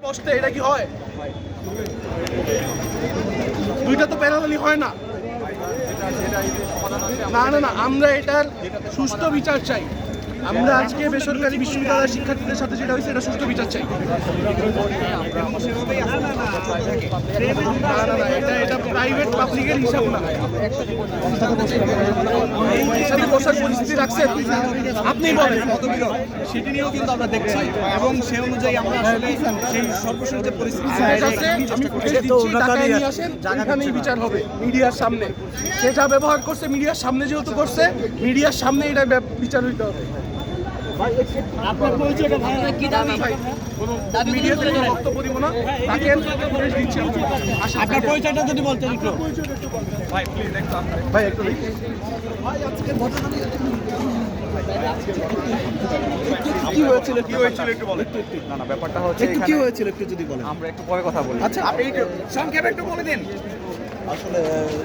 কষ্টে এটা কি হয়? দুইটা তো প্যারালালি হয় না। না না না, আমরা এটার সুষ্ঠু বিচার চাই। আমরা আজকে বেসরকারি বিশ্ববিদ্যালয়ের শিক্ষার্থীদের সাথে যেটা হয়েছে এটা সুষ্ঠু বিচার চাই। না না না, এটা প্রাইভেট পাবলিকের হিসাব না। এই সাথে বসার পরিস্থিতি রাখছেন আপনি বলেন, সেটি নিয়েও কিন্তু আমরা দেখছি এবং সেই অনুযায়ী আমরা আসলে সেই সর্বশেষ যে পরিস্থিতি আমি ফুটেজ দিচ্ছি, ঢাকায় নিয়ে আসেন, এখানেই বিচার হবে মিডিয়ার সামনে। সেটা ব্যবহার করছে মিডিয়ার সামনে, যেহেতু করছে মিডিয়ার সামনে এটা বিচার হইতে হবে। আপনার পরিচয়টা ভাই কি দাবি? ভাই কোনো মিডিয়াতে কোনো বক্তব্য দিব না, থাকেন ফুটেজ দিচ্ছি। আপনার পরিচয়টা যদি বলতেন একটু। ভাই একটু কি হয়েছিল একটু বলেন। না না, ব্যাপারটা হচ্ছে একটু কি হয়েছিল একটু যদি বলেন। আমরা একটু পরে কথা বলি। আচ্ছা আপনি একটু সংক্ষেপে একটু বলে দিন। আসলে